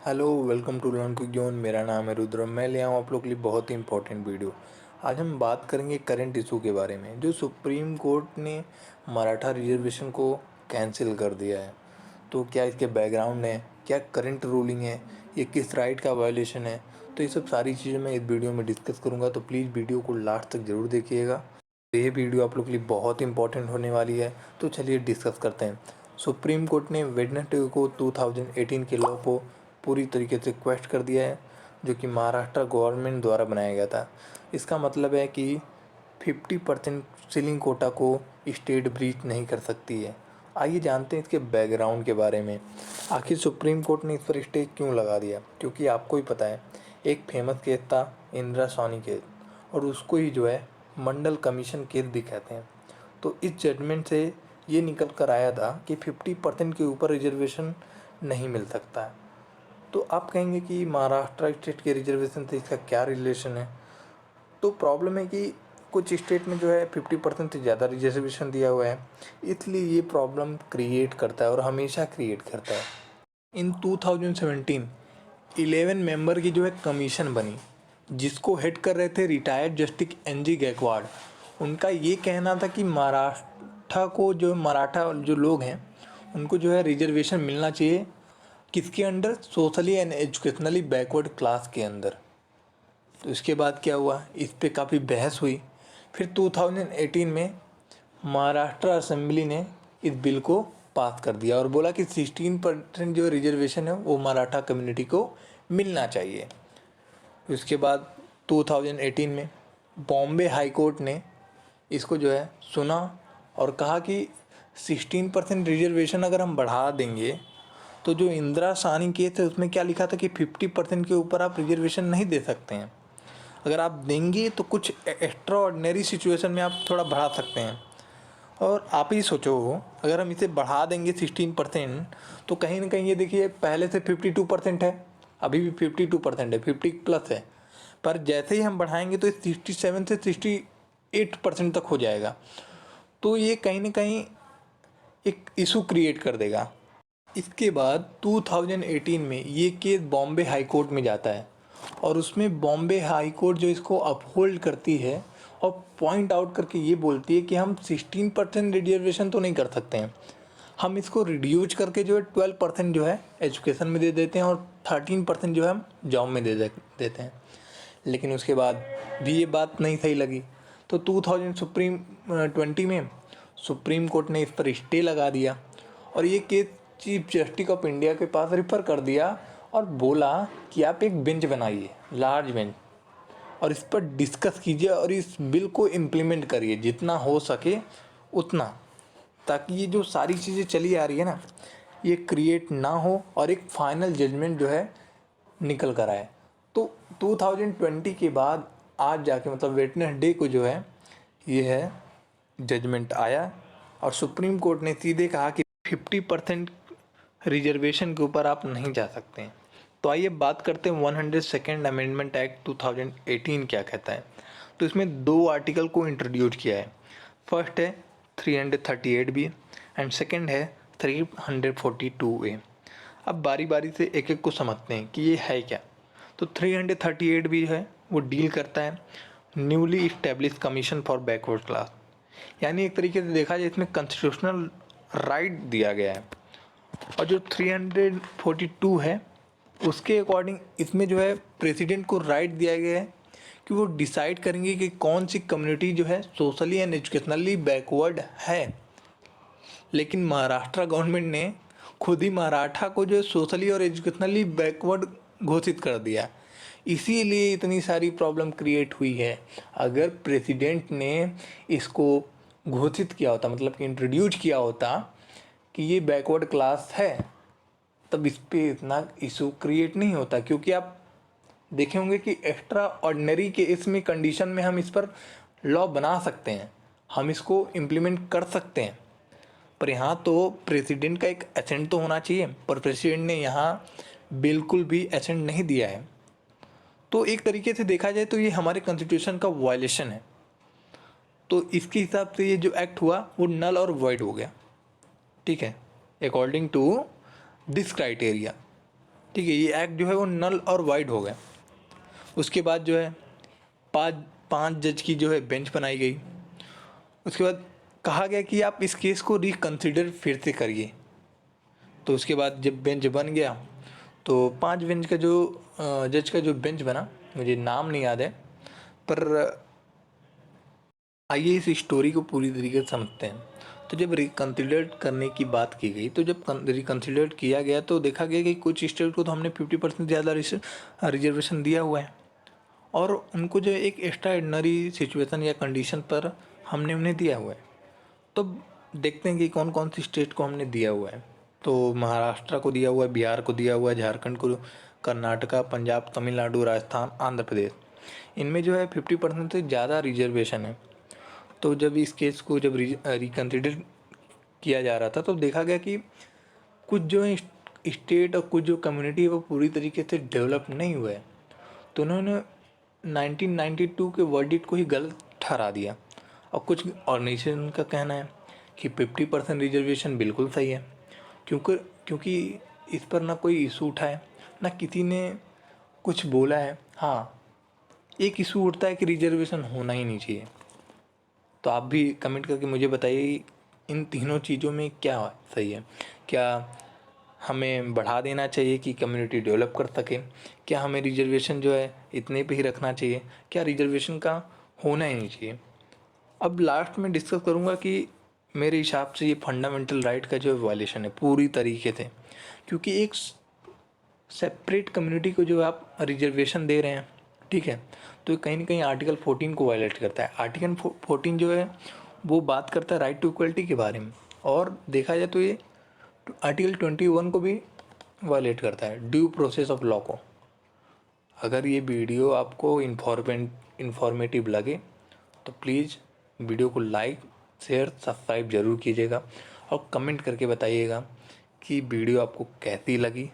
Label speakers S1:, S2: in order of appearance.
S1: Hello, welcome to learn quick zone. मेरा नाम है रुद्र। मैं ले आऊँ आप लोग के लिए बहुत ही इंपॉर्टेंट वीडियो। आज हम बात करेंगे करंट इशू के बारे में, जो सुप्रीम कोर्ट ने मराठा रिजर्वेशन को कैंसिल कर दिया है। तो क्या इसके बैकग्राउंड है, क्या करंट रूलिंग है, ये किस राइट का वायलेशन है, तो ये सब सारी चीज़ें मैं इस वीडियो में डिस्कस करूँगा। तो प्लीज़ वीडियो को लास्ट तक ज़रूर देखिएगा। तो ये वीडियो आप लोग के लिए बहुत इंपॉर्टेंट होने वाली है। तो चलिए डिस्कस करते हैं। सुप्रीम कोर्ट ने वेडनेसडे को 2018 के लॉ को पूरी तरीके से क्वेश्चन कर दिया है, जो कि महाराष्ट्र गवर्नमेंट द्वारा बनाया गया था। इसका मतलब है कि 50% सीलिंग कोटा को स्टेट ब्रीच नहीं कर सकती है। आइए जानते हैं इसके बैकग्राउंड के बारे में। आखिर सुप्रीम कोर्ट ने इस पर स्टे क्यों लगा दिया? क्योंकि आपको ही पता है, एक फेमस केस था इंदिरा सोनी केस, और उसको ही जो है मंडल कमीशन केस भी कहते हैं। तो इस जजमेंट से ये निकल कर आया था कि 50% के ऊपर रिजर्वेशन नहीं मिल सकता है। तो आप कहेंगे कि महाराष्ट्र स्टेट के रिजर्वेशन से इसका क्या रिलेशन है? तो प्रॉब्लम है कि कुछ स्टेट में जो है 50% से ज़्यादा रिजर्वेशन दिया हुआ है, इसलिए ये प्रॉब्लम क्रिएट करता है और हमेशा क्रिएट करता है। इन 2017 11 मेंबर की जो है कमीशन बनी, जिसको हेड कर रहे थे रिटायर्ड जस्टिस NG गायकवाड़। उनका ये कहना था कि महाराष्ट्र को, जो मराठा जो लोग हैं, उनको जो है रिजर्वेशन मिलना चाहिए। किसके under? Socially and educationally backward class के अंदर। तो इसके बाद क्या हुआ, इस पे काफ़ी बहस हुई। फिर 2018 में महाराष्ट्र असेंबली ने इस बिल को पास कर दिया और बोला कि 16% जो रिजर्वेशन है वो मराठा कम्युनिटी को मिलना चाहिए। उसके बाद 2018 में बॉम्बे हाई कोर्ट ने इसको जो है सुना और कहा कि 16% रिजर्वेशन अगर हम बढ़ा देंगे, तो जो इंदिरा सानी केस है उसमें क्या लिखा था कि 50% के ऊपर आप रिजर्वेशन नहीं दे सकते हैं। अगर आप देंगे तो कुछ एक्स्ट्रा ऑर्डिनरी सिचुएशन में आप थोड़ा बढ़ा सकते हैं। और आप ही सोचो, अगर हम इसे बढ़ा देंगे 16%, तो कहीं ना कहीं ये देखिए, पहले से 52% है, अभी भी 52% है, 50 प्लस है। पर जैसे ही हम बढ़ाएंगे तो 67 से 68% तक हो जाएगा। तो ये कहीं ना कहीं एक इशू क्रिएट कर देगा। इसके बाद 2018 में ये केस बॉम्बे हाई कोर्ट में जाता है और उसमें बॉम्बे हाई कोर्ट जो इसको अपहोल्ड करती है और पॉइंट आउट करके ये बोलती है कि हम 16% रिजर्वेशन तो नहीं कर सकते हैं, हम इसको रिड्यूज करके जो है 12% जो है एजुकेशन में दे देते हैं और 13% जो है हम जॉब में देते हैं। लेकिन उसके बाद भी ये बात नहीं सही लगी, तो 2020 में सुप्रीम कोर्ट ने इस पर स्टे लगा दिया और ये case chief justice of India के पास रिफ़र कर दिया और बोला कि आप एक बेंच बनाइए, लार्ज बेंच, और इस पर डिस्कस कीजिए और इस बिल को इम्प्लीमेंट करिए जितना हो सके उतना, ताकि ये जो सारी चीज़ें चली आ रही है ना, ये क्रिएट ना हो और एक फाइनल जजमेंट जो है निकल कर आए। तो 2020 के बाद आज जाके, मतलब वेडनेसडे को जो है ये है जजमेंट आया और सुप्रीम कोर्ट ने सीधे कहा कि 50% रिजर्वेशन के ऊपर आप नहीं जा सकते हैं। तो आइए बात करते हैं 102nd अमेंडमेंट एक्ट 2018 क्या कहता है। तो इसमें दो आर्टिकल को इंट्रोड्यूस किया है। फर्स्ट है 338B एंड सेकंड है 342A। अब बारी बारी से एक एक को समझते हैं कि ये है क्या। तो 338B है वो डील करता है newly establish commission for backward class, यानी एक तरीके से देखा जाए इसमें कॉन्स्टिट्यूशनल राइट दिया गया है। और जो 342 है उसके अकॉर्डिंग इसमें जो है प्रेसिडेंट को राइट दिया गया है कि वो डिसाइड करेंगे कि कौन सी कम्युनिटी जो है सोशली एंड एजुकेशनली बैकवर्ड है। लेकिन महाराष्ट्र गवर्नमेंट ने खुद ही मराठा को जो है सोशली और एजुकेशनली बैकवर्ड घोषित कर दिया, इसीलिए इतनी सारी प्रॉब्लम क्रिएट हुई है। अगर प्रेसिडेंट ने इसको घोषित किया होता, मतलब कि इंट्रोड्यूस किया होता कि ये बैकवर्ड क्लास है, तब इस पे इतना इशू क्रिएट नहीं होता। क्योंकि आप देखे होंगे कि एक्स्ट्रा ऑर्डिनरी के इसमें कंडीशन में हम इस पर लॉ बना सकते हैं, हम इसको इम्प्लीमेंट कर सकते हैं। पर यहाँ तो प्रेसिडेंट का एक एसेंट तो होना चाहिए, पर प्रेसिडेंट ने यहाँ बिल्कुल भी एसेंट नहीं दिया है। तो एक तरीके से देखा जाए तो ये हमारे कॉन्स्टिट्यूशन का वायलेशन है। तो इसके हिसाब से ये जो एक्ट हुआ वो नल और वॉइड हो गया। ठीक है, अकॉर्डिंग टू दिस क्राइटेरिया। ठीक है, ये एक्ट जो है वो नल और वाइड हो गया। उसके बाद जो है पाँच पाँच जज की जो है बेंच बनाई गई। उसके बाद कहा गया कि आप इस केस को रिकन्सिडर फिर से करिए। तो उसके बाद जब बेंच बन गया तो पांच बेंच का जो जज का जो बेंच बना, मुझे नाम नहीं याद है, पर आइए इस स्टोरी को पूरी तरीके से समझते हैं। तो जब रिकन्सिडर करने की बात की गई, तो जब रिकन्सिडर किया गया तो देखा गया कि कुछ स्टेट को तो हमने 50% ज़्यादा रिजर्वेशन दिया हुआ है, और उनको जो एक एक्स्ट्राऑर्डिनरी सिचुएशन या कंडीशन पर हमने उन्हें दिया हुआ है। तो देखते हैं कि कौन कौन सी स्टेट को हमने दिया हुआ है। तो महाराष्ट्र को दिया हुआ है, बिहार को दिया हुआ है, झारखंड को, कर्नाटका, पंजाब, तमिलनाडु, राजस्थान, आंध्र प्रदेश, इनमें जो है 50% से ज़्यादा रिजर्वेशन है। तो जब इस केस को जब रिकन्सिडर किया जा रहा था तो देखा गया कि कुछ जो है स्टेट और कुछ जो कम्युनिटी है वो पूरी तरीके से डेवलप नहीं हुआ है। तो उन्होंने 1992 के वर्डिक्ट को ही गलत ठहरा दिया। और कुछ ऑर्गेनाइजेशन का कहना है कि 50% रिजर्वेशन बिल्कुल सही है, क्योंकि क्योंकि इस पर ना कोई इशू उठाए, ना किसी ने कुछ बोला है। हाँ, एक इशू उठता है कि रिजर्वेशन होना ही नहीं चाहिए। तो आप भी कमेंट करके मुझे बताइए इन तीनों चीज़ों में क्या सही है। क्या हमें बढ़ा देना चाहिए कि कम्युनिटी डेवलप कर सके? क्या हमें रिजर्वेशन जो है इतने पे ही रखना चाहिए? क्या रिजर्वेशन का होना ही नहीं चाहिए? अब लास्ट में डिस्कस करूँगा कि मेरे हिसाब से ये फंडामेंटल राइट का जो वायलेशन है पूरी तरीके से, क्योंकि एक सेपरेट कम्युनिटी को जो आप रिजर्वेशन दे रहे हैं, ठीक है, तो कहीं ना कहीं आर्टिकल 14 को वायलेट करता है। आर्टिकल 14 जो है वो बात करता है राइट टू इक्वलिटी के बारे में, और देखा जाए तो ये आर्टिकल 21 को भी वायलेट करता है, ड्यू प्रोसेस ऑफ लॉ को। अगर ये वीडियो आपको इन्फॉर्मेटिव लगे तो प्लीज़ वीडियो को लाइक, शेयर, सब्सक्राइब ज़रूर कीजिएगा, और कमेंट करके बताइएगा कि वीडियो आपको कैसी लगी।